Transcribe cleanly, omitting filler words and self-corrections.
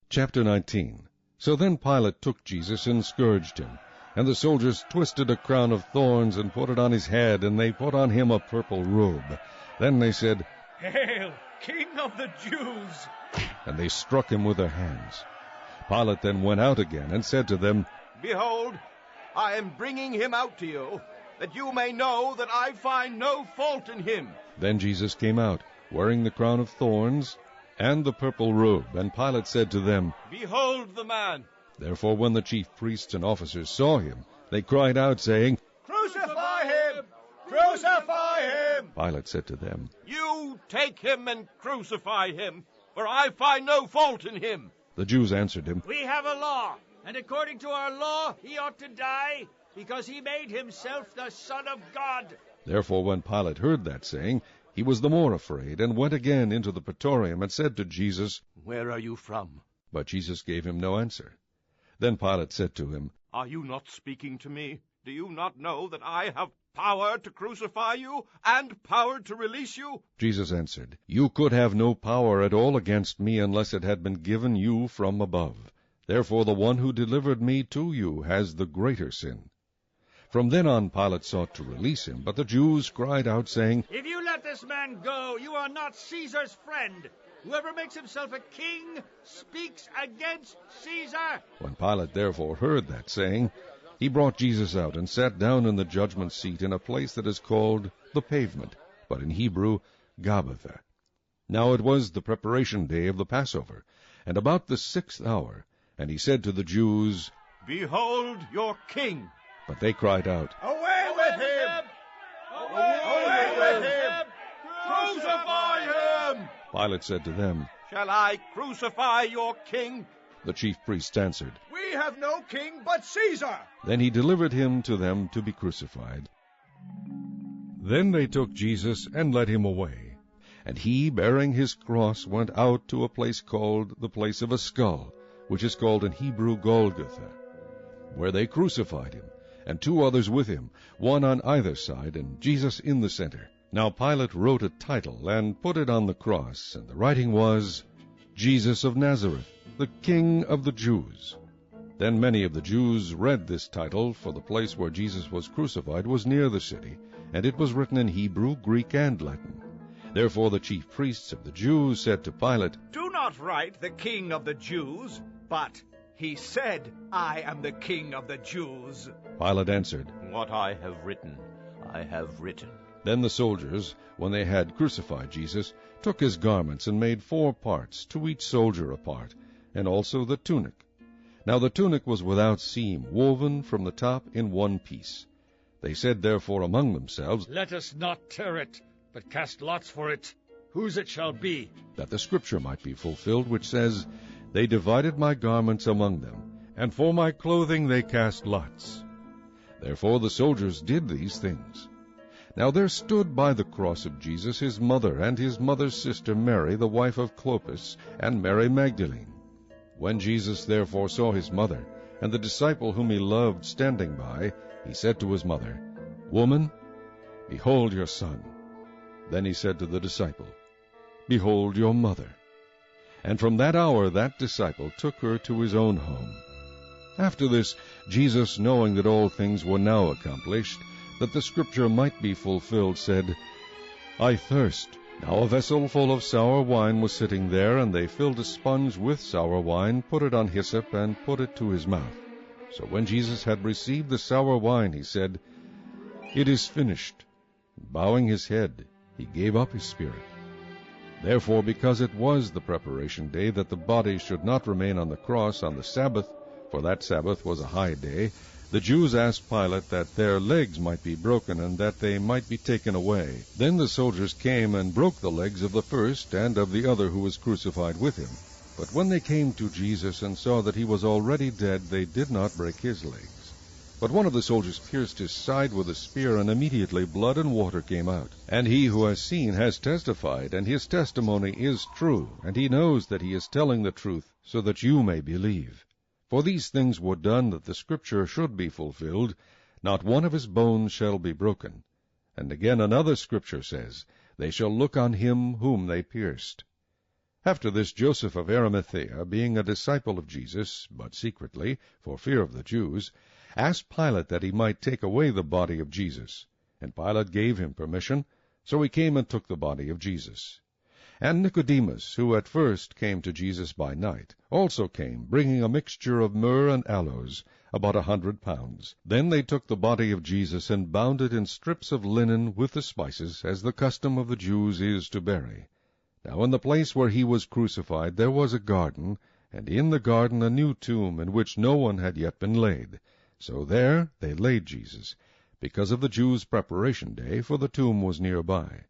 Chapter 19. So then Pilate took Jesus and scourged him. And the soldiers twisted a crown of thorns and put it on his head, and they put on him a purple robe. Then they said, "Hail, King of the Jews!" And they struck him with their hands. Pilate then went out again and said to them, "Behold, I am bringing him out to you, that you may know that I find no fault in him." Then Jesus came out, wearing the crown of thorns and the purple robe. And Pilate said to them, "Behold the man." Therefore when the chief priests and officers saw him, they cried out, saying, "Crucify him! Crucify him!" Pilate said to them, "You take him and crucify him, for I find no fault in him." The Jews answered him, "We have a law, and according to our law he ought to die, because he made himself the Son of God." Therefore when Pilate heard that saying, he was the more afraid, and went again into the praetorium, and said to Jesus, "Where are you from?" But Jesus gave him no answer. Then Pilate said to him, "Are you not speaking to me? Do you not know that I have power to crucify you, and power to release you?" Jesus answered, You could have no power at all against me, unless it had been given you from above. Therefore the one who delivered me to you has the greater sin. From then on Pilate sought to release him, but the Jews cried out, saying, "If you let this man go, you are not Caesar's friend. Whoever makes himself a king speaks against Caesar." When Pilate therefore heard that saying, he brought Jesus out, and sat down in the judgment seat in a place that is called the Pavement, but in Hebrew, Gabbatha. Now it was the preparation day of the Passover, and about the 6th hour. And he said to the Jews, "Behold your king!" But they cried out, "Away with him! Away with him! Crucify him!" Pilate said to them, "Shall I crucify your king?" The chief priests answered, "We have no king but Caesar." Then he delivered him to them to be crucified. Then they took Jesus and led him away. And he, bearing his cross, went out to a place called the place of a skull, which is called in Hebrew Golgotha, where they crucified him, and 2 others with him, one on either side, and Jesus in the center. Now Pilate wrote a title, and put it on the cross, and the writing was, Jesus of Nazareth, the King of the Jews. Then many of the Jews read this title, for the place where Jesus was crucified was near the city, and it was written in Hebrew, Greek, and Latin. Therefore the chief priests of the Jews said to Pilate, "Do not write the King of the Jews, but he said, I am the King of the Jews." Pilate answered, "What I have written, I have written." Then the soldiers, when they had crucified Jesus, took his garments and made 4 parts, to each soldier a part, and also the tunic. Now the tunic was without seam, woven from the top in one piece. They said therefore among themselves, "Let us not tear it, but cast lots for it, whose it shall be." that the scripture might be fulfilled, which says, They divided my garments among them, and for my clothing they cast lots. Therefore the soldiers did these things. Now there stood by the cross of Jesus his mother, and his mother's sister Mary, the wife of Clopas, and Mary Magdalene. When Jesus therefore saw his mother, and the disciple whom he loved standing by, he said to his mother, Woman, behold your son. Then he said to the disciple, Behold your mother. And from that hour that disciple took her to his own home. After this, Jesus, knowing that all things were now accomplished, that the scripture might be fulfilled, said, I thirst. Now a vessel full of sour wine was sitting there, and they filled a sponge with sour wine, put it on hyssop, and put it to his mouth. So when Jesus had received the sour wine, he said, It is finished. Bowing his head, he gave up his spirit. Therefore, because it was the preparation day, that the body should not remain on the cross on the Sabbath, for that Sabbath was a high day, the Jews asked Pilate that their legs might be broken, and that they might be taken away. Then the soldiers came and broke the legs of the first and of the other who was crucified with him. But when they came to Jesus and saw that he was already dead, they did not break his legs. But one of the soldiers pierced his side with a spear, and immediately blood and water came out. And he who has seen has testified, and his testimony is true, and he knows that he is telling the truth, so that you may believe. For these things were done that the scripture should be fulfilled, Not one of his bones shall be broken. And again another scripture says, They shall look on him whom they pierced. After this, Joseph of Arimathea, being a disciple of Jesus, but secretly, for fear of the Jews, asked Pilate that he might take away the body of Jesus. And Pilate gave him permission, so he came and took the body of Jesus. And Nicodemus, who at first came to Jesus by night, also came, bringing a mixture of myrrh and aloes, about 100 pounds. Then they took the body of Jesus and bound it in strips of linen with the spices, as the custom of the Jews is to bury. Now in the place where he was crucified there was a garden, and in the garden a new tomb, in which no one had yet been laid. So there they laid Jesus, because of the Jews' preparation day, for the tomb was near by.